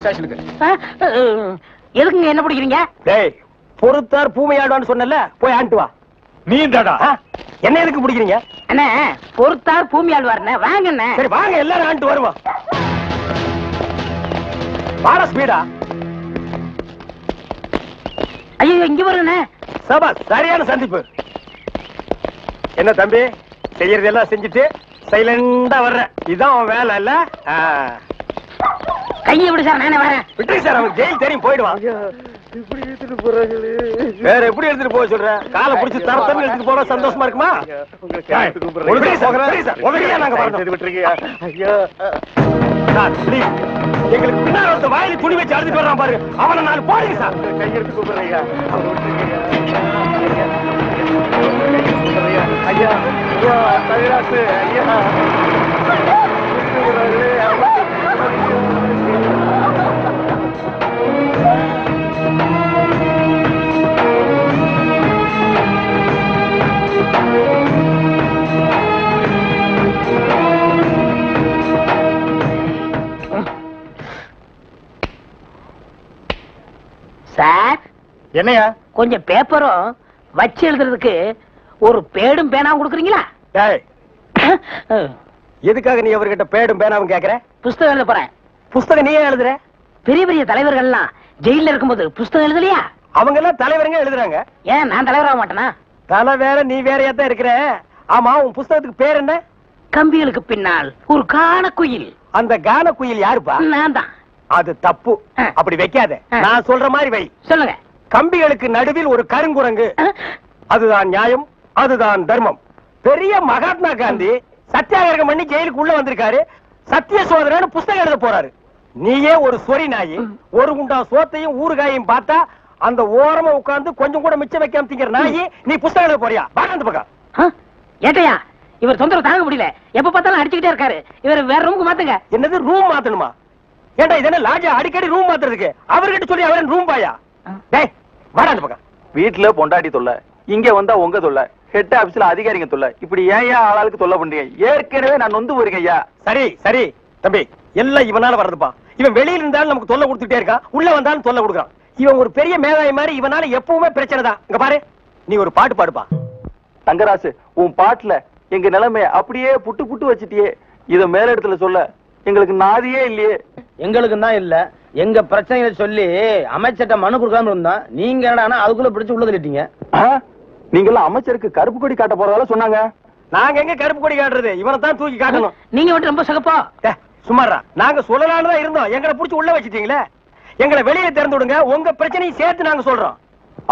ஸ்டேஷனுக்கு. எதுக்குங்க என்ன பிடிக்கிறீங்க? டேய், பொறுத்தார் பூமையாடுவான்னு சொன்னல, போய் ஆண்டு வா. நீ தாடா என்ன எதுக்கு பிடிக்கிறீங்க? அண்ணே பொறுத்தார் பூமி ஆழ்வார்ண்ணே, வாங்கண்ணே. சரி வாங்க, எல்லாரும் ஆண்டு வருவோம். பாட ஸ்பீடா. ஐயோ இங்க வருங்கண்ணே. சபா, சரியான சந்திப்பு. என்ன தம்பி, செய்யறது எல்லாம் செஞ்சுட்டு சைலண்டா வர்ற, இதான் உன் வேலை இல்ல? கையை விடு சார், நானே வரேன். விட்டு சார், அவன் ஜெயில் தெரியும், போயிடுவான். இப்படி எடுத்துட்டு போறாங்களே. வேற எப்படி எடுத்துட்டு போக சொல்ற? காலை பிடிச்சி தரத்தன்னு எடுத்துட்டு போனா சந்தோஷமா இருக்குமா? எங்களுக்கு பின்னாடி ஒருத்த வாயில துணி வச்சு அழுது போடுறான் பாரு, அவனை நான் போடுங்க சார். கையெடுத்து கூப்பிடுறீங்க. ஐயா ஐயா தவிராசு ஐயா சார் என்னையா? கொஞ்சம் பேப்பரும் வச்சு எழுதுறதுக்கு ஒரு பேடும் பேனாவும் கொடுக்குறீங்களா? எதுக்காக நீ அவர்கிட்ட பேடும் பேனாவும் கேக்குற? புஸ்தகம் எழுத போறேன். புஸ்தகம் நீயே எழுதுற? பெரிய பெரிய தலைவர்கள் எல்லாம் ஜெயில இருக்கும்போது புஸ்தகம் எழுதலையா? அவங்க எல்லாம் தலைவருங்க எழுதுறாங்க. ஏன் நான் தலைவராக மாட்டேனா? தலை வேற நீ வேறையா தான் இருக்கிற. ஆமா, உன் புஸ்தகத்துக்கு பேர் என்ன? கம்பிகளுக்கு பின்னால் ஒரு கான குயில். அந்த கான குயில் யாருப்பா? நான் தான். அது தப்பு, அப்படி வைக்காத. நான் சொல்ற மாதிரி வை. சொல்லுங்க. கம்பிகளுக்கு நடுவில் ஒரு கருங்குரங்கு, அதுதான் நியாயம், அதுதான் தர்மம். பெரிய மகாத்மா காந்தி சத்தியாகிரகம் பண்ணி ஜெயிலுக்கு உள்ள வந்திருக்காரு. சத்திய சோதனை புஸ்தகம் எழுத போறாரு. நீயே ஒரு சொறி நாயி, ஒரு குண்டா சோத்தையும் ஊறுகாயையும் பார்த்தா அந்த ஓரமா உட்கார்ந்து கொஞ்சம் கூட மிச்சம் வைக்காம திங்கிற நாயி, நீ புஸ்தகம் எழுத போறியா? வாங்க பக்கம். ஏட்டையா, இவர் தொந்தரவு தாங்க முடியல, எப்ப பார்த்தாலும் அடிச்சுக்கிட்டே இருக்காரு. இவர் வேற ரூமுக்கு மாத்துங்க. என்னது ரூம் மாத்தணுமா? ஏண்டா இது என்ன லாட்ஜா? அடிக்கடி ரூம் மாத்துறதுக்கு அவர்கிட்ட சொல்லி அவரன் ரூம் பாயா? டேய் வாடா அந்த பக்கம். வீட்டுல பொண்டாட்டி தொல்ல, இங்க வந்தா உங்க தொல்ல, ஹெட் ஆபீஸ்ல அதிகாரிங்க தொல்ல, இப்படி ஏன் ஆளாளுக்கு தொல்ல பண்றீங்க? ஏற்கனவே நான் நொந்து போயிருக்கேன் ஐயா. சரி சரி தம்பி, எல்லாம் இவனால வர்றதுப்பா. இவன் வெளியில இருந்தாலும் நமக்கு தொல்லை கொடுத்துட்டே இருக்கான், உள்ள வந்தாலும் தொல்லை கொடுக்குறான். இவன் ஒரு பெரிய மேதாவி மாதிரி, இவனால எப்பவுமே பிரச்சனை தான். இங்க பாரு, நீ ஒரு பாட்டு பாடுப்பா. தங்கராசு, உன் பாட்டுல எங்க நிலைமைய அப்படியே புட்டு புட்டு வச்சிட்டியே. இத மேல இடத்துல சொல்ல எங்களுக்கு நாதியே இல்லையே. எங்களுக்கு தான் இல்ல, எங்க பிரச்சனைகளை சொல்லி அமைச்சர்ட்ட மனு கொடுக்காம இருந்தா நீங்க என்னடா அதுக்குள்ள பிடிச்சு உள்ள தள்ளிட்டீங்க. நீங்க எல்லாம் அமைச்சருக்கு கருப்பு கொடி காட்ட போறதால சொன்னாங்க. நாங்க எங்க கருப்பு கொடி காட்டுறது? இவனை தான் தூக்கி காட்டணும். நீங்க மட்டும் ரொம்ப சகப்பா. சும்மாரா, நாங்க சொல்லலான்னு தான் இருந்தோம், எங்களை புடிச்சு உள்ள வச்சிட்டீங்களே. எங்களை வெளியே திறந்து விடுங்க, உங்க பிரச்சனையும் சேர்த்து நாங்க சொல்றோம்.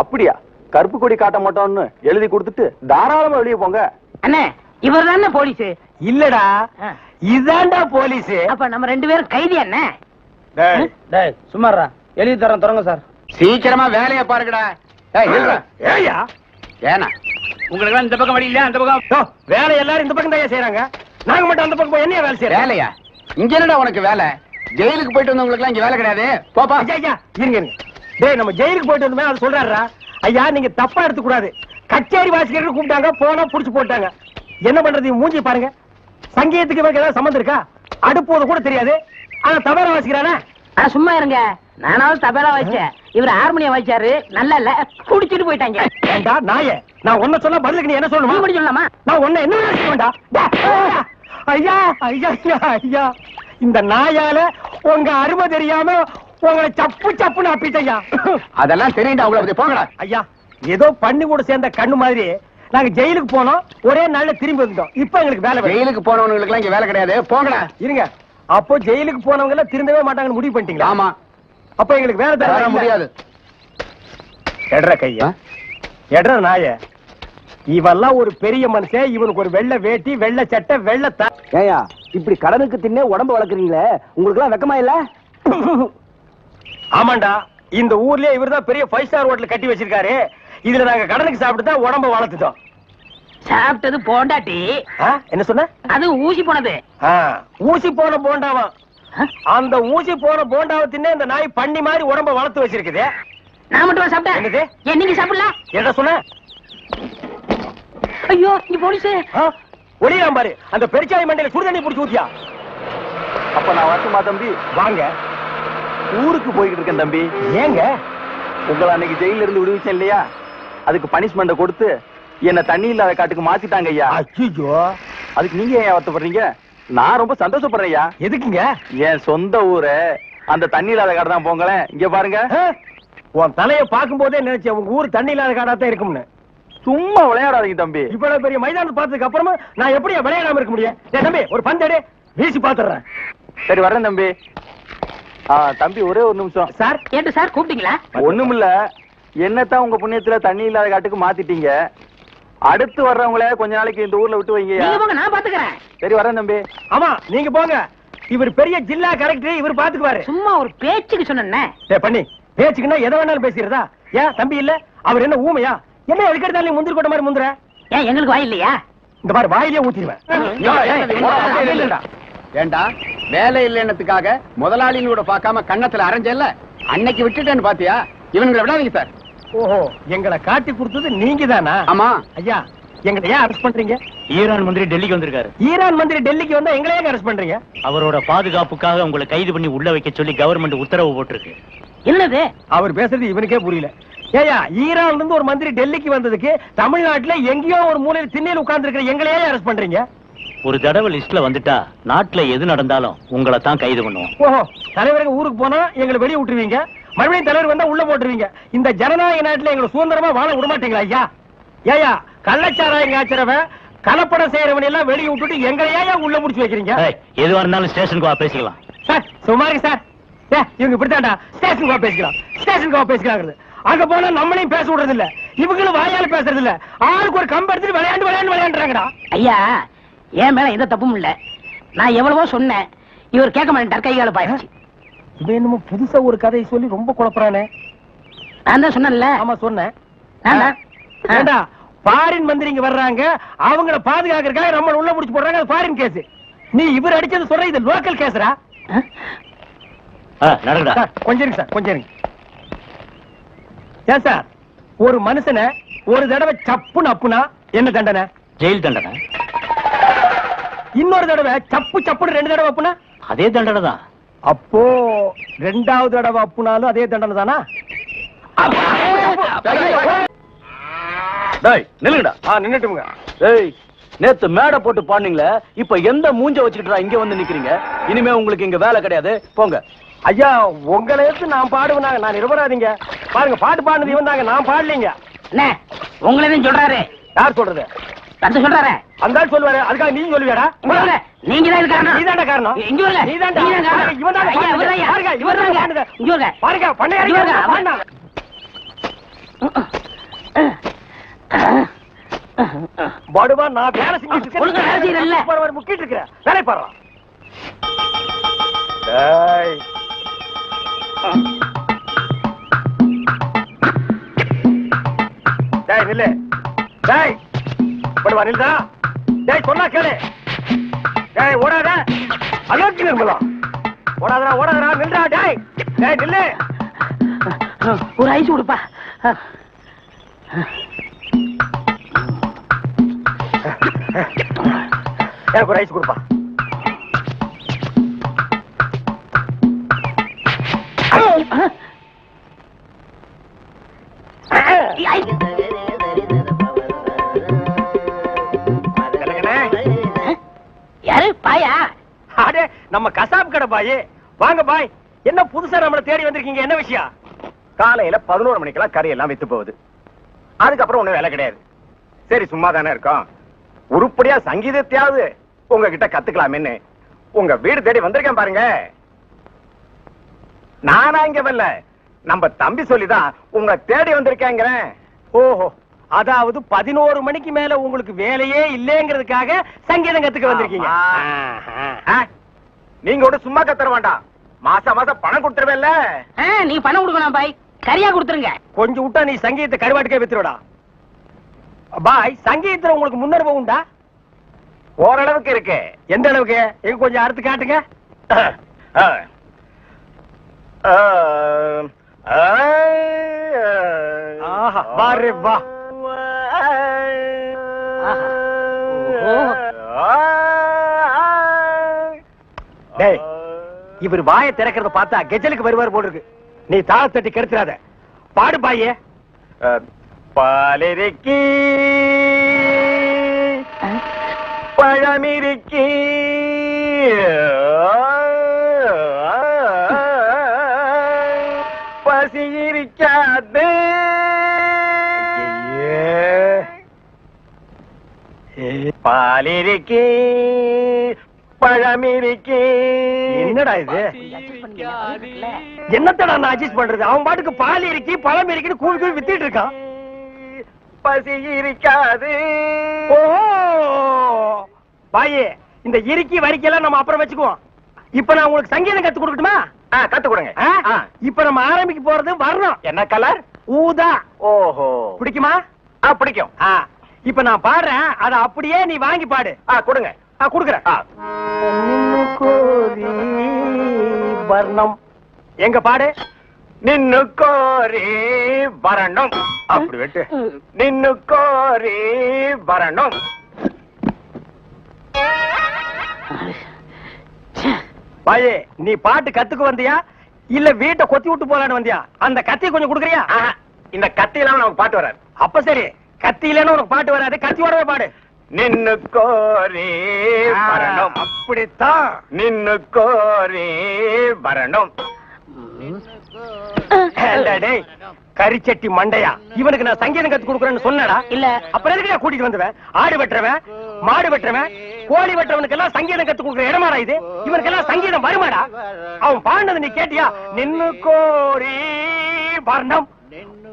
அப்படியா? கருப்பு கொடி காட்ட மாட்டோம்னு எழுதி கொடுத்துட்டு தாராளமா வெளியே போங்க. அண்ணே, இவர் தானே போலீஸ்? இல்லடா, இதாண்டா போலீஸ். அப்ப நம்ம ரெண்டு பேரும் கைதி அண்ணே. டேய் சும்மாரா, எழுதி தரேன் தொடங்க சார். சீக்கிரமா வேலையை பாருங்கடா. ஏயா ஏனா உங்களுக்கு இந்த பக்கம் வழி இல்ல, அந்த பக்கம் வேலை எல்லாரும் இந்த பக்கம் தான் செய்யறாங்க. நாங்க மட்டும் அந்த பக்கம் போய் என்ன வேலை செய்யறோம்? வேலையா? இங்க என்னடா உனக்கு வேலை? ஜெயிலுக்கு போயிட்டு வந்தவங்களுக்கு எல்லாம் இங்க வேலை கிடையாது. போப்பா. ஐயா இருங்க. டேய், நம்ம ஜெயிலுக்கு போயிட்டு வந்தோமே, அது சொல்றாரா? ஐயா நீங்க தப்பா எடுத்துக்க கூடாது. கச்சேரி வாசிக்கிறதுக்கு கூப்பிட்டாங்க, போனா புடிச்சு போட்டாங்க. என்ன பண்றது? மூஞ்சி பாருங்க. சங்கீதத்துக்கு இவருக்கு ஏதாவது சம்பந்தம் இருக்கா? அடுப்போது கூட தெரியாது, ஆனா தபேலா வாசிக்கிறானே. சும்மா இருங்க, நானாவது தபேலா வாசிச்சேன், இவர் ஹார்மோனியம் வாசிச்சாரு. நல்லா இல்ல, குடிச்சிட்டு போயிட்டாங்க. ஏண்டா நாயே, நான் ஒன்ன சொல்ல பதிலுக்கு நீ என்ன சொல்லணுமா? நீ சொல்லலாமா? நான் ஒன்ன என்ன வேண்டா. ஐயா ஐயா ஐயா, இந்த நாயால உங்க அருமை தெரியாம உங்களை சப்பு சப்புன்னு அப்பிட்டையா. அதெல்லாம் தெரியுண்டா உங்களுக்கு. போங்கடா. ஐயா, ஏதோ பண்ணி கூட சேர்ந்த கண்ணு மாதிரி நாங்க ஜெயிலுக்கு போனோம், ஒரே நாள்ல திரும்பி வந்தோம். இப்ப எங்களுக்கு வேலை. ஜெயிலுக்கு போனவங்களுக்கு எல்லாம் இங்க வேலை கிடையாது. போங்கடா. இருங்க, அப்போ ஜெயிலுக்கு போனவங்க எல்லாம் திருந்தவே மாட்டாங்கன்னு முடிவு பண்ணிட்டீங்களா? ஆமா. அப்ப எங்களுக்கு வேலை தர முடியாது. எட்ற கையா, எட்ற நாய. இவெல்லாம் ஒரு பெரிய மனுஷன், இவனுக்கு ஒரு வெள்ளை வேட்டி, வெள்ளை சட்டை, வெள்ளை ஏயா இப்படி கடனுக்கு தின்னே உடம்பு வளர்க்குறீங்களே, உங்களுக்கு எல்லாம் வெக்கமா இல்ல? ஆமாண்டா, இந்த ஊர்லயே இவர்தான் பெரிய 5 ஸ்டார் ஹோட்டல் கட்டி வச்சிருக்காரு. இதுல நாங்க கடனுக்கு சாப்பிட்டு தான் உடம்ப வளர்த்துட்டோம். சாப்பிட்டது போண்டாட்டி. என்ன சொன்ன? அது ஊசி போனது. ஊசி போன போண்டாவா? அந்த ஊசி போன போண்டாவை தின்னே இந்த நாய் பண்ணி மாதிரி உடம்ப வளர்த்து வச்சிருக்குது. நான் மட்டும் சாப்பிட்டேன். என்னது? நீங்க சாப்பிடல? என்ன சொன்ன? ஐயோ, நீ போலீஸ். ஒளியாம் பாரு, அந்த பெருச்சாய் மண்டையில சுடுதண்ணி புடிச்சு ஊத்தியா. அப்ப நான் வரட்டுமா தம்பி? வாங்க. ஊருக்கு போய்கிட்டு இருக்கேன் தம்பி. ஏங்க? உங்களை அன்னைக்கு ஜெயில இருந்து விடுவிச்சேன் இல்லையா, அதுக்கு பனிஷ்மெண்ட் கொடுத்து என்ன தண்ணி இல்லாத காட்டுக்கு மாத்திட்டாங்க ஐயா. அச்சோ, அதுக்கு நீங்க ஏன் வருத்தப்படுறீங்க? நான் ரொம்ப சந்தோஷப்படுறேன் ஐயா. எதுக்குங்க? என் சொந்த ஊரு அந்த தண்ணி இல்லாத காடு தான். போங்களேன், இங்க பாருங்க. உன் தலையை பார்க்கும் போதே நினைச்சேன் உங்க ஊர் தண்ணி இல்லாத காடாத்தான் இருக்கும்னு. சும்மா விளையாடாதீங்க தம்பி. இவ்வளவு பெரிய மைதானத்தை பார்த்ததுக்கு அப்புறமா நான் எப்படி விளையாடாம இருக்க முடியும்? தம்பி ஒரு பந்தேடு வீசி பாத்துறேன். சரி வர்றேன் தம்பி. தம்பி ஒரே ஒரு நிமிஷம். சார் கேட்டு சார் கூப்பிட்டீங்களா? ஒண்ணுமில்ல, என்னத்தான் உங்க புண்ணியத்துல தண்ணி இல்லாத காட்டுக்கு மாத்திட்டீங்க. அடுத்து வர்றவங்கள கொஞ்ச நாளைக்கு இந்த ஊர்ல விட்டு வைங்க. நான் பாத்துக்கிறேன். சரி வரேன் தம்பி. ஆமா நீங்க போங்க. இவர் பெரிய ஜில்லா கலெக்டர், இவர் பாத்துக்குவாரு. சும்மா ஒரு பேச்சுக்கு சொன்னேன். பண்ணி பேச்சுக்குன்னா எதை வேணாலும் பேசிடுறதா? ஏன் தம்பி இல்ல? அவர் என்ன ஊமையா? என்ன எதுக்கெடுத்தாலும் நீ முந்திரி கொட்ட மாதிரி முந்துற? ஏன் எங்களுக்கு வாய் இல்லையா? இந்த மாதிரி வாயிலே ஊத்திடுவேன். ஏண்டா வேலை இல்லைன்னதுக்காக முதலாளியோட பார்க்காம கண்ணத்துல அரைஞ்சல்ல, அன்னைக்கு விட்டுட்டேன்னு பாத்தியா? இவனுங்களை விடாதீங்க சார். ஓஹோ, எங்களை காட்டி கொடுத்தது நீங்க தானா? ஆமா ஐயா, எங்களை ஏன் அரெஸ்ட் பண்றீங்க? ஈரான் மந்திரி டெல்லிக்கு வந்திருக்காரு. ஈரான் மந்திரி டெல்லிக்கு வந்தா எங்களை ஏன் அரெஸ்ட் பண்றீங்க? அவரோட பாதுகாப்புக்காக உங்களை கைது பண்ணி உள்ள வைக்க சொல்லி கவர்மெண்ட் உத்தரவு போட்டிருக்கு. என்னது அவர் பேசுறது இவனுக்கே புரியல. ஏயா, ஈரான்ல இருந்து ஒரு மந்திரி டெல்லிக்கு வந்ததுக்கு தமிழ்நாட்டுல எங்கேயோ ஒரு மூலையில் திண்ணையில் உட்கார்ந்து இருக்கிற எங்களையே அரெஸ்ட் பண்றீங்க? ஒரு தடவை லிஸ்ட்ல வந்துட்டா நாட்டுல எது நடந்தாலும் உங்களை தான் கைது பண்ணுவோம். ஓஹோ, தலைவருக்கு ஊருக்கு போனா எங்களை வெளியே விட்டுருவீங்க, மறுபடியும் தலைவர் வந்தா உள்ள போட்டுருவீங்க. இந்த ஜனநாயக நாட்டுல எங்களை சுதந்திரமா வாழ விட மாட்டீங்களா ஐயா? ஏயா, கள்ளச்சாராயம் காய்ச்சறவன் கலப்படம் செய்யறவன் எல்லாம் வெளியே விட்டுட்டு எங்களையா உள்ள முடிச்சு வைக்கிறீங்க? எதுவா இருந்தாலும் ஸ்டேஷனுக்கு வா பேசிக்கலாம். சார் சுமாரி சார், இவங்க இப்படித்தாண்டா ஸ்டேஷனுக்கு வா பேசிக்கலாம், ஸ்டேஷனுக்கு வா பேசிக்கலாம். அங்க போனா நம்மளையும் பேச விடுறது இல்ல, இவங்களும் வாயால பேசுறது இல்ல. ஆளுக்கு ஒரு கம்பு எடுத்துட்டு விளையாண்டுறாங்கடா. ஐயா, என் மேல எந்த தப்பும் இல்ல. நான் எவ்வளவோ சொன்னேன், இவர் கேட்க மாட்டேன். கைகால பாயிடுச்சு. இவன் என்னமோ புதுசா ஒரு கதையை சொல்லி ரொம்ப குழப்பறானே. நான் தான் சொன்னேன்ல. ஆமா சொன்னேன். ஏண்டா ஃபாரின் மந்திரிங்க வர்றாங்க, அவங்கள பாதுகாக்கிறதுக்காக நம்ம உள்ள முடிச்சு போடுறாங்க. அது ஃபாரின் கேஸ். நீ இவர் அடிச்சது சொல்ற, இது லோக்கல் கேஸ்ரா. கொஞ்சம் இருங்க சார், கொஞ்சம் இருங்க. ஏன் சார், ஒரு மனுஷனை ஒரு தடவை சப்புன்னு அப்புனா என்ன தண்டனை? ஜெயில் தண்டனை. இன்னொரு தடவை சப்பு சப்புன்னு 2 தடவை அப்புனா அதே தண்டனை தான். அப்போ 2வது தடவை அப்புனாலும் அதே தண்டனை தானா? நில்லுங்கடா. நின்னுட்டுங்க. நேத்து மேடை போட்டு பாடுனீங்களே, இப்ப எந்த மூஞ்ச வச்சுக்கிட்டா இங்க வந்து நிக்கிறீங்க? இனிமே உங்களுக்கு இங்க வேலை கிடையாது, போங்க. ஐயா, உங்களை எடுத்து நான் பாடுவேனாங்க, நான் நிரபராதிங்க. பாருங்க, பாட்டு பாடுனது இவன் தாங்க, நான் பாடலீங்க. என்ன உங்களை சொல்றாரு? யார் சொல்றது? தந்து சொல்றாரு. அந்த ஆள் சொல்லுவாரு, அதுக்காக நீங்க சொல்லுவியாடா? நீங்க தான் காரணம். நீதான்டா காரணம். இங்க வரல. நீதான்டா. இவன் தான் பாருங்க, இங்க வரல. பாருங்க, பண்ணையாரு படுவா. நான் வேலை செஞ்சுட்டு இருக்கேன், முக்கிட்டு இருக்கிறேன். வேலை பாடுறான். டேய் நில்லு. டேய் படுவா, நில்லுடா. டேய் சொன்னா கேளு. டேய் ஓடாத, அலர்ஜி நிர்மலா. ஓடாதடா, ஓடாதடா, நில்லுடா. டேய் டேய் நில்லு. ஒரு ஐஸ் கொடுப்பா. எனக்கு ஒரு ஐஸ் கொடுப்பா. யாரு பாயா? அடே, நம்ம கசாப் கடை பாய். வாங்க பாய். என்ன புதுசா நம்மள தேடி வந்திருக்கீங்க? என்ன விஷயம்? காலையில 11 மணிக்கெல்லாம் கறி எல்லாம் வித்து போகுது. அதுக்கப்புறம் ஒண்ணும் வேலை கிடையாது. சரி சும்மா தானே இருக்கோம், உருப்படியா சங்கீதத்தையாவது உங்ககிட்ட கத்துக்கலாமேன்னு உங்க வீடு தேடி வந்திருக்கேன் பாருங்க. நானா இங்க வரல, நம்ம தம்பி சொல்லிதான் உங்க தேடி வந்திருக்கேங்கிறேன். ஓஹோ, அதாவது 11 மணிக்கு மேல உங்களுக்கு வேலையே இல்லங்கிறதுக்காக சங்கீதம் கத்துக்க வந்திருக்கீங்க. நீங்க கூட சும்மா கத்துற வேண்டாம், மாசம் மாசம் பணம் கொடுத்துருவேன்ல. நீ பணம் கொடுக்கணும் பாய், சரியா கொடுத்துருங்க. கொஞ்சம் விட்டா நீ சங்கீதத்தை கருவாட்டுக்கே வித்துருடா. பாய், சங்கீதத்துல உங்களுக்கு முன்னனுபவம் உண்டா? ஓரளவுக்கு இருக்கு. எந்த அளவுக்கு? எங்க கொஞ்சம் அறுத்து காட்டுங்க. ஆஹா, வாரே வா. டேய், இவர் வாயை திறக்கிறத பார்த்தா கெஜலுக்கு வருவார் போல இருக்கு. நீ தாளத்தட்டி கெடுத்துறாத. பாடு பாயே. பாலிருக்கி பழமிருக்கி பசி இருக்காது. பாலிருக்கி பழமிருக்கி. என்னடா இது? என்னத்தடா நான் அட்ஜஸ்ட் பண்றது? அவன் பாட்டுக்கு பால் இருக்கி பழம் இருக்கி கூவி கூவி வித்திட்டு இருக்கான். பசி இருக்காது. ஓ பாயே, இந்த இறுக்கி வரிக்கையெல்லாம் நம்ம அப்புறம் வச்சுக்குவோம். இப்ப நான் உங்களுக்கு சங்கீதம் கத்து கொடுக்கட்டுமா? கத்து கொடுங்க. இப்ப நம்ம ஆரம்பிக்க போறது வரணும். என்ன கலர்? ஊதா. ஓஹோ, பிடிக்குமா? பிடிக்கும். இப்ப நான் பாடுறேன், அத அப்படியே நீ வாங்கி பாடு. கொடுங்க. குடுக்குறேன். வர்ணம் எங்க பாடு. நின்னு கோரி வரணும். அப்படி வெட்டு. நின்னு கோரி வரணும். பாயே, நீ பாட்டு கத்துக்கு வந்தியா இல்ல வீட்டை கொத்தி விட்டு போலான்னு வந்தியா? அந்த கத்தி கொஞ்சம் குடுக்குறியா? இந்த கத்தி இல்லாம நமக்கு பாட்டு வராது. அப்ப சரி, கத்தி இல்லன்னு உனக்கு பாட்டு வராது, கத்தியோடவே பாடு. நின்னு கோரி வரணும். அப்படித்தான். நின்னு கோரி வரணும். கரிச்சட்டி மண்டையா, இவனுக்கு நான் சங்கீதம் கத்து கொடுக்குறேன்னு சொன்னடா? இல்ல. அப்புறம் எதுக்கு கூட்டிட்டு வந்துவேன்? ஆடு வெட்டுறவன், மாடு வெட்டுறவன், கோழி வெட்டுறவனுக்கு எல்லாம் சங்கீதம் கத்து கொடுக்குற இடமாடா இது? இவனுக்கு எல்லாம் சங்கீதம் வருமாடா? அவன் பாண்டது நீ கேட்டியா? நின்னு கோரி வர்ணம்.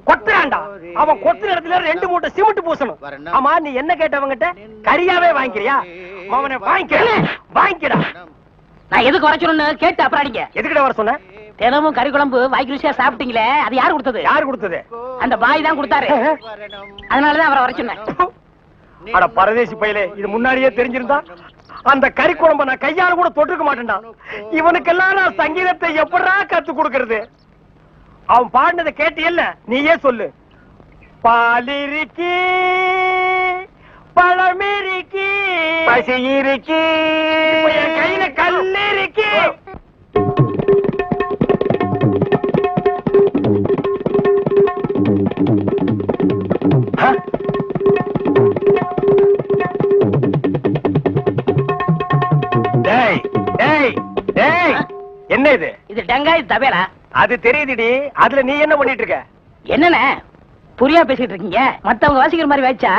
கொத்துறான்டா. அவன் கொத்துற இடத்துல 2 மூட்டை சிமெண்ட் பூசணும். ஆமா, நீ என்ன கேட்டவங்கிட்ட? கரியாவே வாங்கிக்கிறியா? அவனை வாங்கிக்கடா. நான் எதுக்கு வர சொல்லணும்னு கேட்டு அப்புறம் அடிங்க. எதுக்கிட்ட வர சொன்ன? தினமும் கறி குழம்பு வாய்க்கு ருசியா சாப்பிட்டீங்களே, அது யாரு கொடுத்தது? யாரு கொடுத்தது? அந்த பாய் தான் கொடுத்தாரு. அதனாலதான் அவரை வர சொன்னேன். அட பரதேசி பையலே, இது முன்னாடியே தெரிஞ்சிருந்தா அந்த கறி குழம்ப நான் கையால கூட தொட்டுக்க மாட்டேன்டா. இவனுக்கெல்லாம் நான் சங்கீதத்தை எப்படா கத்து கொடுக்கறது? அவன் பாடினதை கேட்டு இல்ல, நீயே சொல்லு. பாலிருக்கி பழமிருக்கி பசி இருக்கி என் கையில கல்லிருக்கி. என்ன இது? இது டங்காய் தபேலா. அது தெரியுதுடி. அதுல நீ என்ன பண்ணிட்டு இருக்க? என்னண்ணே புரியா பேசிட்டு இருக்கீங்க? மத்தவங்க வாசிக்கிற மாதிரி வாய்ச்சா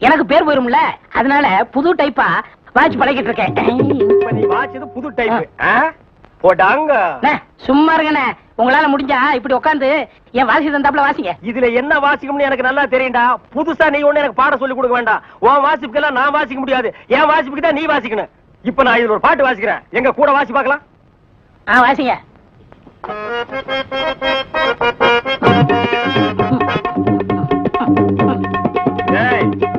எனக்கு பேர் போயிரும்ல, அதனால புது டைப்பா வாட்ச் பழகிட்டு இருக்கேன். இப்ப நீ வாட்சது புது டைப். போடாங்க. சும்மா இருங்கண்ணே, உங்களால முடிஞ்சா இப்படி உட்காந்து என் வாசி தந்தாப்புல வாசிங்க. இதுல என்ன வாசிக்கும்னு எனக்கு நல்லா தெரியும்டா. புதுசா நீ ஒண்ணு எனக்கு பாட சொல்லி கொடுக்க வேண்டாம். உன் வாசிப்புக்கெல்லாம் நான் வாசிக்க முடியாது. என் வாசிப்புக்கு தான் நீ வாசிக்கணும். இப்ப நான் இதுல ஒரு பாட்டு வாசிக்கிறேன், எங்க கூட வாசி பார்க்கலாம். வாசிங்க.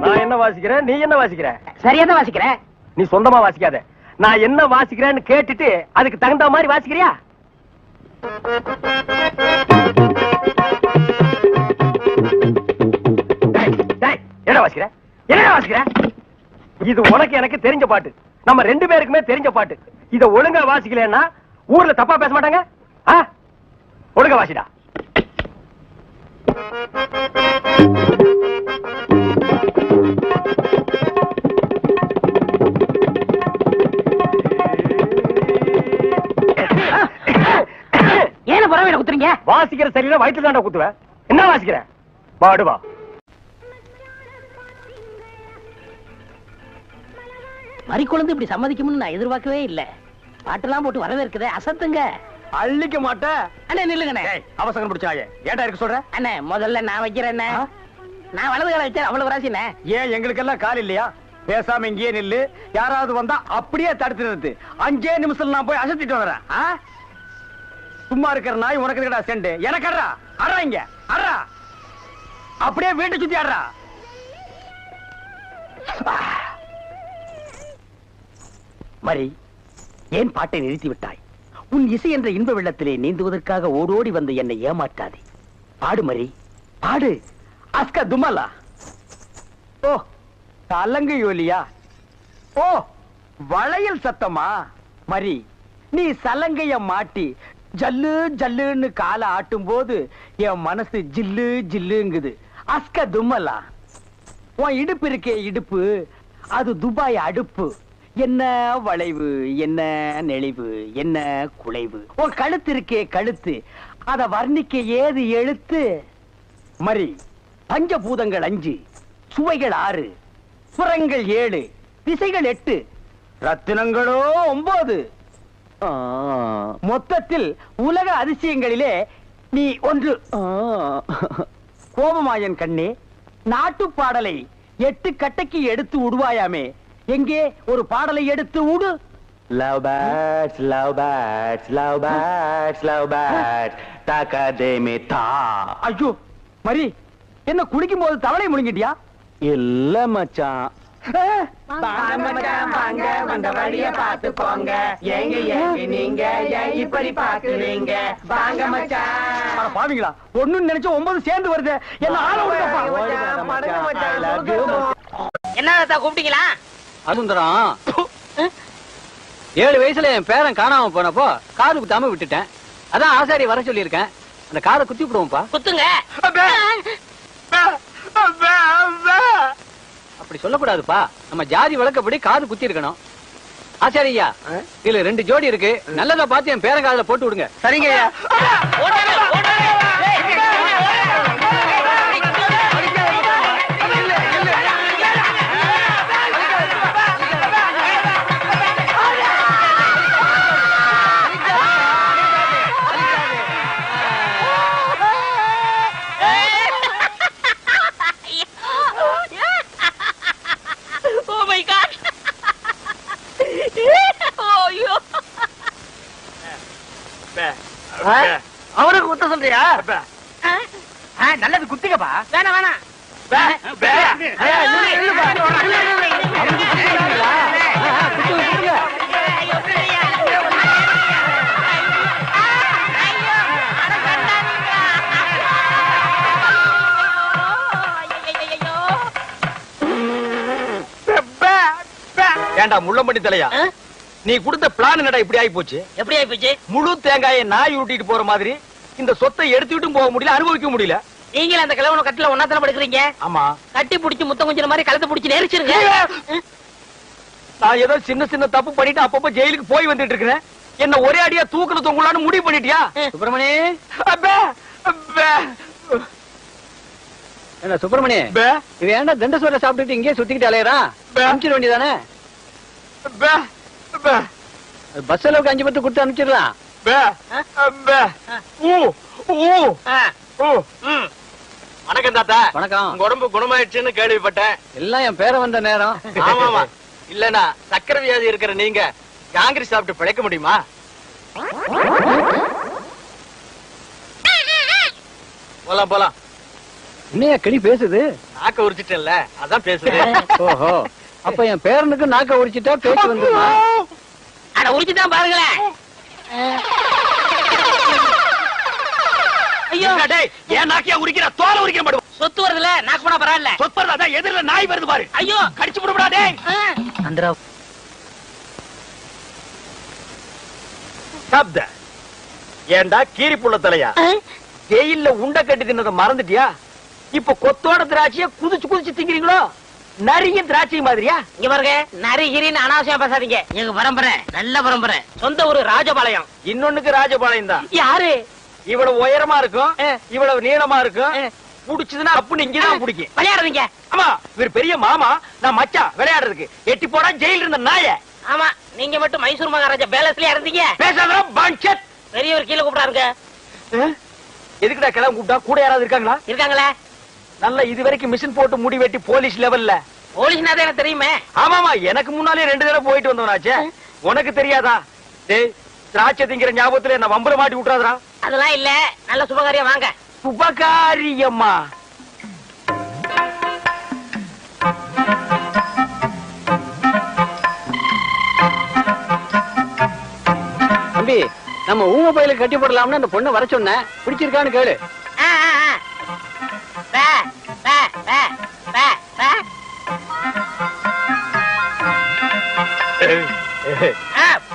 நான் என்ன வாசிக்கிறேன், நீ என்ன வாசிக்கிற? சரியா தான் வாசிக்கிறேன். நீ சொந்தமா வாசிக்காத. நான் என்ன வாசிக்கிறேன்னு கேட்டுட்டு அதுக்கு தகுந்த மாதிரி வாசிக்கிறியா? என்ன வாசிக்கிற? என்ன வாசிக்கிற? இது உனக்கு எனக்கு தெரிஞ்ச பாட்டு, நம்ம 2 பேருக்குமே தெரிஞ்ச பாட்டு. இத ஒழுங்கா வாசிக்கலன்னா ஊர்ல தப்பா பேச மாட்டாங்க. ஒழுங்கா வாசிடா. ஏன பரவாயில்ல குத்துறீங்க? வாசிக்கிற சரியில்லை, வயிற்று தாண்டா குத்துவேன். என்ன வாசிக்கிற? பாடுவா. மறி குழந்தை இப்படி சம்மதிக்கும்னு நான் எதிர்பார்க்கவே இல்ல. பாட்டெல்லாம் போட்டு வரவேற்குது, அசத்துங்க. அள்ளிக்க மாட்டேன். அண்ணே நில்லுங்கண்ணே. அவசரம் பிடிச்சாயே ஏன்டா இருக்க சொல்ற? அண்ணே முதல்ல நான் வைக்கிறேன். நான் வலது கால வச்சேன், அவ்வளவு ராசினே. ஏன் எங்களுக்கெல்லாம் கால் இல்லையா? பேசாம இங்கேயே நில்லு. யாராவது வந்தா அப்படியே தடுத்து நிறுத்து. 5 நிமிஷம் நான் போய் அசத்திட்டு வரேன். சும்மா இருக்கிற நாய் உனக்கு இருக்கடா செண்டு. எனக்கு அட்றா அட்றா, இங்க அட்றா. அப்படியே வீட்டை சுத்தி ஆடுறா. மரி, ஏன் பாட்டை நிறுத்தி விட்டாய்? உன் இசை என்ற இன்ப வெள்ளத்திலே நீந்துவதற்காக ஓடோடி வந்து என்னை ஏமாற்றாதே. பாடு மரி, பாடு. அஸ்கா துமலா. ஓ தலங்கு யோலியா. ஓ வளையல் சத்தமா? மரி, நீ சலங்கைய மாட்டி ஜல்லு ஜல்லுன்னு காலை ஆட்டும் போது என் மனசு ஜில்லு ஜில்லுங்குது. அஸ்க தும்மலா உன் இடுப்பு இருக்கே இடுப்பு, அது துபாய் அடுப்பு. என்ன வளைவு, என்ன நெளிவு, என்ன குலைவு. உன் கழுத்து இருக்கே கழுத்து, அத வர்ணிக்க ஏது எழுத்து. மரி பஞ்சபூதங்கள் 5, சுவைகள் 6, புறங்கள் 7, திசைகள் 8, ரத்தினங்களோ 9. மொத்தத்தில் உலக அதிசயங்களிலே நீ ஒன்று. கோபமாயன் கண்ணே, நாட்டு பாடலை 8 கட்டைக்கு எடுத்து உடுவாயாமே, எங்கே ஒரு பாடலை எடுத்து உடு. Love birds, love birds, love birds, love birds, takademita. ஐயோ மரி, என்ன குளிக்கும் போது தவளை முழுங்கிட்டியா? இல்ல மச்சான். வந்த வழிய பாத்து போங்க, எங்க எங்க நீங்க இப்படி பாக்குறீங்க, வாங்க மச்சான். பாவீங்களா, ஒண்ணுன்னு நினைச்சு 9 சேர்ந்து வருது. என்ன ஆள விடுப்பா. என்ன கூப்பிட்டீங்களா? அருந்தரம் 7 வயசுல என் பேரன் காணாம போனப்போ காது குத்தாம விட்டுட்டேன். அதான் ஆசாரி வர சொல்லி இருக்கேன். அந்த காதை குத்தி விடுவோம்ப்பா. குத்துங்க. அப்படி சொல்லக்கூடாதுப்பா. நம்ம ஜாதி வழக்கப்படி காது குத்தி இருக்கணும். ஆசாரியா, இதுல 2 ஜோடி இருக்கு. நல்லதா பார்த்து என் பேரன் காதுல போட்டு விடுங்க. சரிங்க ஐயா. அவருக்கு குத்த சொல்றியா? நல்லது குத்துங்கப்பா. வேணாம் வேணாம். ஏண்டா முள்ளம்பட்டி தலையா, நீ கொடுத்த பிளான் என்னடா இப்படி ஆயி போச்சு? எப்படி ஆயி போச்சு? முழு தேங்காயை நாய் ஊட்டிட்டு போற மாதிரி இந்த சொத்தை எடுத்துட்டும் போக முடியல, அனுபவிக்க முடியல. நீங்களே அந்த கிழவன கட்டில ஒன்னாத்தன படுக்கிறீங்க. ஆமா, கட்டி புடிச்சு முத்தம் கொஞ்சம் மாதிரி கழுத்து புடிச்சு நெரிச்சிருங்க. நான் ஏதோ சின்ன சின்ன தப்பு பண்ணிட்டு அப்பப்ப ஜெயிலுக்கு போய் வந்துட்டு இருக்கிறேன். என்ன ஒரே அடியா தூக்குல தொங்கலான்னு முடிவு பண்ணிட்டியா? சுப்பிரமணி, அப்பே, அப்பே. என்ன சுப்பிரமணி, இது ஏன்டா தண்ட சோற சாப்பிட்டுட்டு இங்கே சுத்திக்கிட்டு அலையறான்? அனுப்பிச்சிட வேண்டியதானே? பஸ் அளவுக்கு 5 பத்து கொடுத்து அனுப்பிச்சிடலாம். வணக்கம் தாத்தா. வணக்கம். உங்க உடம்பு குணமாயிடுச்சுன்னு கேள்விப்பட்டேன். எல்லாம் என் பேர வந்த நேரம். ஆமாமா, இல்லனா சக்கரை வியாதி இருக்கிற நீங்க காங்கிரஸ் சாப்பிட்டு பிழைக்க முடியுமா? போலாம் போலாம். என்னையா கிளி பேசுது? நாக்க உரிச்சிட்டேன்ல, அதான் பேசுது. ஓஹோ, அப்ப என் பேரனுக்கு நாக்க உரிச்சிட்டா பேச்சு வந்துருமா? அட உரிச்சுதான் பாருங்களேன். ஐயோ டேய், ஏன் நாக்கியா உரிக்கிற? தோலை உரிக்க மாட்டோம். சொத்து வருதுல, நாக்கு போனா பரவாயில்ல. சொத்து அதான் எதிரில நாய் வருது பாரு. ஐயோ கடிச்சு விடுடா டேய். அந்தரா சப்த ஏண்டா கீரி புள்ள தலையா, ஜெயில்ல உண்ட கட்டி தின்னத மறந்துட்டியா? இப்ப கொத்தோட திராட்சைய குதிச்சு குதிச்சு திங்கிறீங்களோ? நரியும் திராட்சை மாதிரியா? இங்க பாருங்க, நரிகிரின்னு அனாவசியம் பேசாதீங்க. எங்க பரம்பரை நல்ல பரம்பரை. சொந்த ஊரு ராஜபாளையம். இன்னொன்னுக்கு ராஜபாளையம் தான். யாரு? இவ்வளவு உயரமா இருக்கும், இவ்வளவு நீளமா இருக்கும். புடிச்சதுன்னா அப்புன்னு இங்கதான் பிடிக்கும். விளையாடுறீங்க? ஆமா, இவர் பெரிய மாமா, நான் மச்சான் விளையாடுறதுக்கு. எட்டி போடா ஜெயில இருந்த நாய. ஆமா, நீங்க மட்டும் மைசூர் மகாராஜா பேலஸ்ல இருந்தீங்க. பேசாத பஞ்சத். பெரியவர் கீழே கூப்பிடாருங்க. எதுக்குடா கிளம்ப கூப்பிட்டா? கூட யாராவது இருக்காங்களா? இருக்காங்களே. நல்ல இது வரைக்கும் மிஷின் போட்டு முடி வெட்டி போலீஸ் லெவல்ல. போலீஸ்னா தான் எனக்கு தெரியுமே. ஆமாமா, எனக்கு முன்னாலே 2 தடவை போயிட்டு வந்தவனாச்சே. உனக்கு தெரியாதா? டேய், திராட்சை திங்கிற ஞாபகத்துல என்ன வம்பல மாட்டி விட்டுறாதா? அதெல்லாம் இல்ல, நல்ல சுபகாரியம் வாங்க. சுபகாரியம்மா? தம்பி, நம்ம ஊம பயிலுக்கு கட்டி போடலாம்னு அந்த பொண்ணை வர சொன்னேன். பிடிச்சிருக்கான்னு கேளு.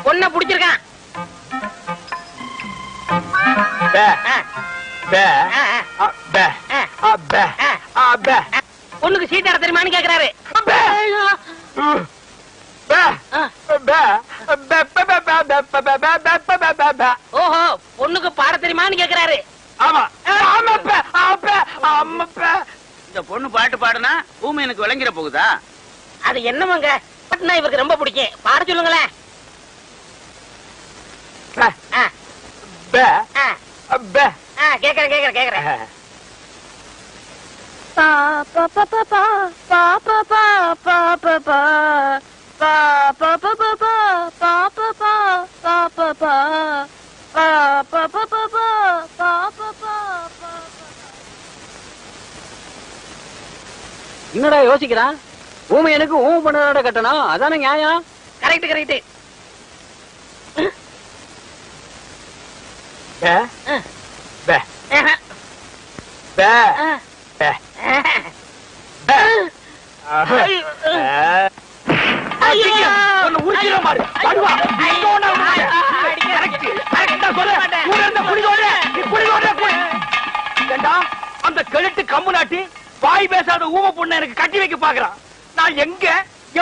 பொண்ண புடிச்சிருக்கான். பொண்ணுக்கு சீட்டாட தெரியுமான்னு கேக்குறாரு. ஓஹோ, பொண்ணுக்கு பாட தெரியுமான்னு கேக்குறாரு. இந்த பொண்ணு பாட்டு பாடுனா ஊமை எனக்கு விளங்கிட போகுதா? அது என்னமாங்க, பாட்டுனா இவருக்கு ரொம்ப பிடிக்கும். பாட சொல்லுங்களேன். கேக்குறேன். என்னடா யோசிக்கிறான்? ஊமை எனக்கு ஊமை பண்ண கட்டணும், அதானே நியாயம். கரெக்ட். அந்த கழுட்டு கம்மு நாட்டி வாய் பேசாத ஊமை பொண்ணு எனக்கு கட்டி வைக்க பாக்குறான். நான் எங்க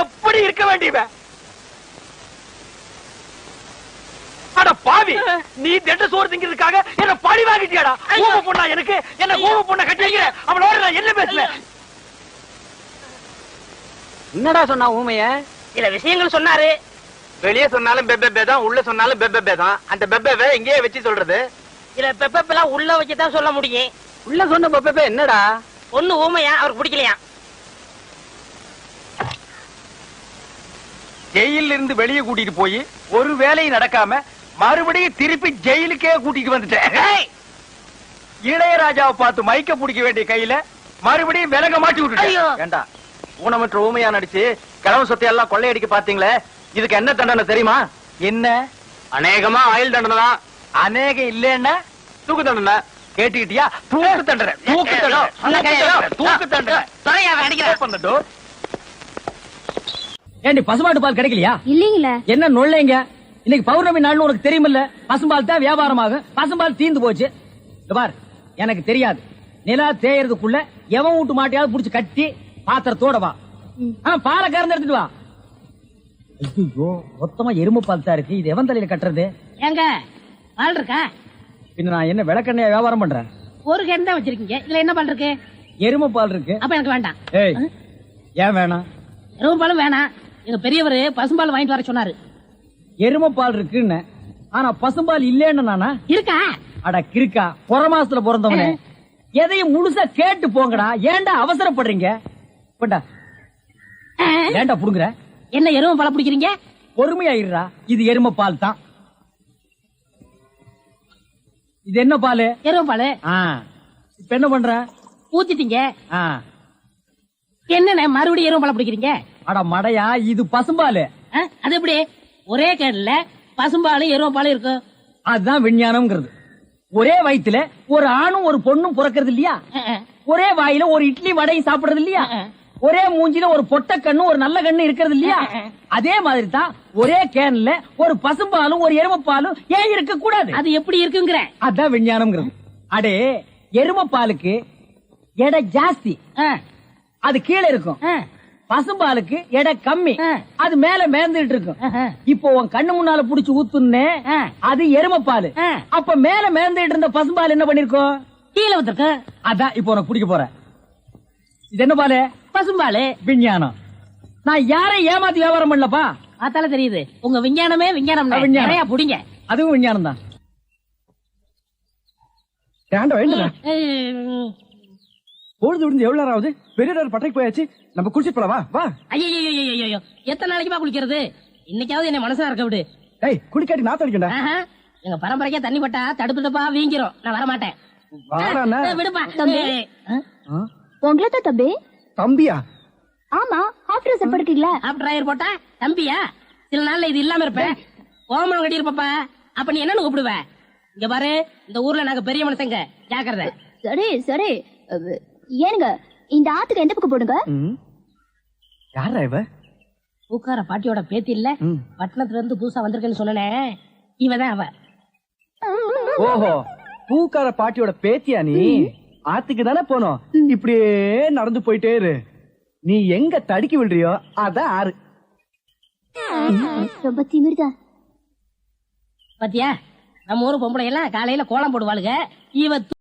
எப்படி இருக்க வேண்டியவன்? அட பாவி, நீ திட்ட சோறு திங்கிறதுக்காக என்ன பழி வாங்கிட்டியாடா? ஊமை பொண்ணா எனக்கு? என்ன ஊமை பொண்ணை கட்டி வைக்கிற? அவளோட நான் என்ன பேசுவேன்? என்னடா சொன்னா ஊமைய? சில விஷயங்கள் சொன்னாரு. வெளியே சொன்னாலும் பெப்பே தான், உள்ள சொன்னாலும் பெப்பே தான். அந்த பெப்பே எங்கேயே வச்சு சொல்றது? சில பெப்பெல்லாம் உள்ள வச்சுதான் சொல்ல முடியும். உள்ள சொன்ன பெப்பே என்னடா? பொண்ணு ஊமையா, அவருக்கு பிடிக்கலையா? ஜெயில இருந்து வெளியே கூட்டிட்டு போய் ஒரு வேலையும் நடக்காம மறுபடியும் திருப்பி ஜெயிலுக்கே கூட்டிட்டு வந்துட்டேன். இளையராஜாவை பார்த்து மைக்க பிடிக்க வேண்டிய கையில மறுபடியும் விலக மாட்டி விட்டுட்டேன். ஏண்டா, ஊனமற்ற ஊமையா நடிச்சு கிழமை சொத்தை எல்லாம் கொள்ளையடிக்க பாத்தீங்களே, இதுக்கு என்ன தண்டனை தெரியுமா? என்ன? அநேகமா ஆயுள் தண்டனை தான். அநேகம் இல்லன்னா தூக்கு தண்டனை. கேட்டுக்கிட்டியா? தூக்கு தண்டனை. ஏண்டி பசுமாட்டு பால் கிடைக்கலையா? இல்லீங்களே. என்ன நொல்லைங்க? இன்னைக்கு பௌர்ணமி நாள்னு உனக்கு தெரியுமில்ல? பசும்பால் தான் வியாபாரமாகும். பசும்பால் தீந்து போச்சு. பார், எனக்கு தெரியாது. நிலா தேயறதுக்குள்ள எவன் வீட்டு மாட்டையாவது புடிச்சு கட்டி பாத்திரத்தோட வா. பாலை கறந்து எடுத்துட்டு வா. ஐயோ, மொத்தமா எருமை பால் தான் இருக்கு. இது எவன் தலையில கட்டுறது? ஏங்க, பால் இருக்கா? பின்ன நான் என்ன விளக்கெண்ணையா வியாபாரம் பண்றேன்? ஒரு கேன் தான் வச்சிருக்கீங்க, இதுல என்ன பால் இருக்கு? எருமை பால் இருக்கு. அப்ப எனக்கு வேண்டாம். ஏய், ஏன் வேணாம்? எருமை பாலும் வேணாம். எங்க பெரியவர் பசும்பால் வாங்கிட்டு வர சொன்னாரு. எருமை பால் இருக்குன்னு, ஆனா பசும்பால் இல்லன்னு நானா? இருக்கா? அட கிறுக்கா, புற மாசத்துல பிறந்தவனே, எதையும் முழுசா கேட்டு போங்கடா. ஏன்டா அவசரப்படுறீங்க? போண்டா, ஏன்டா புடுங்குற? என்ன எருமை பால் பிடிக்கிறீங்க? பொறுமையா இருடா. இது எருமை பால் தான். இது என்ன பால்? எருமை பால். இப்ப என்ன பண்ற? ஊத்திட்டீங்க. என்ன மறுபடியும் எருமை பால் பிடிக்கிறீங்க? அட மடையா, இது பசும்பால். அது எப்படி ஒரே கேன்ல பசும்பாலும் எருமை பாலும் இருக்கும்? அதுதான் விஞ்ஞானம்ங்கிறது. ஒரே வயித்துல ஒரு ஆணும் ஒரு பொண்ணும் பிறக்கிறது இல்லையா? ஒரே வாயில ஒரு இட்லி வடையும் சாப்பிடுறது இல்லையா? ஒரே மூஞ்சில ஒரு பொட்ட கண்ணு ஒரு நல்ல கண்ணு இருக்கிறது இல்லையா? அதே மாதிரி தான் ஒரே கேன்ல ஒரு பசும்பாலும் ஒரு எருமைப்பாலும் ஏன் இருக்க கூடாது? அது எப்படி இருக்குங்கிற? அதான் விஞ்ஞானம்ங்கிறது. அடே, எருமைப்பாலுக்கு எடை ஜாஸ்தி, அது கீழே இருக்கும். பசும்பாலுக்கு எடை கம்மி, அது மேல மேந்துட்டு இருக்கும். இப்போ உன் கண்ணு முன்னால புடிச்சு ஊத்துன்னு, அது எருமைப்பால். அப்ப மேல மேந்துட்டு இருந்த பசும்பால் என்ன பண்ணிருக்கோம்? கீழே வந்துருக்கு. அதான் இப்போ உனக்கு குடிக்க போற. இது என்ன பாலு? பசும்பாலு. விஞ்ஞானம். நான் யாரை ஏமாத்தி வியாபாரம் பண்ணலப்பா. அதால தெரியுது உங்க விஞ்ஞானமே விஞ்ஞானம். நிறைய புடிங்க. அதுவும் விஞ்ஞானம் தான். பொழுது விடுந்து எவ்வளவு நேரம் ஆகுது? பெரிய பட்டைக்கு போயாச்சு. நம்ம குளிச்சு போலவா? வா. ஐயோ, எத்தனை நாளைக்குமா குளிக்கிறது? இன்னைக்காவது என்ன மனசா இருக்க விடு. ஏய், குளிக்காட்டி நான் தடிக்கண்டா. எங்க பரம்பரைக்கா தண்ணி பட்டா தடுப்புட்டப்பா வீங்கிரும். நான் வர மாட்டேன். விடுப்பா. உங்களை தான் தம்பி. தம்பியா? ஆமா, ஹாஃப் ட்ரெஸ் போட்டுட்டீங்களா? ஹாஃப் டிரைவர் போட்டா தம்பியா? சில நாள்ல இது இல்லாம இருப்பேன். ஓமனம் கட்டி இருப்பப்பா. அப்ப நீ என்னன்னு கூப்பிடுவ? இங்க பாரு, இந்த ஊர்ல நாங்க பெரிய மனுஷங்க, ஜாக்கிரதை. சரி. ஏனுங்க, இந்த ஆத்துக்கு எந்த பக்கம் போடுங்க? யாரா இவ? பூக்கார பாட்டியோட பேத்தி இல்ல, பட்டணத்துல இருந்து புதுசா வந்திருக்கேன்னு சொன்னேன். இவதான் அவ. ஓஹோ, பூக்கார பாட்டியோட பேத்தியா நீ? ஆத்துக்கு தானே போனோம். இப்படியே நடந்து போயிட்டே இரு. நீ எங்க தடுக்கி விடுறியோ அதான் ஆறு. ரொம்ப திமிர்தா. பாத்தியா, நம்ம ஊரு பொம்பளை எல்லாம் காலையில கோலம் போடுவாளுங்க. இவ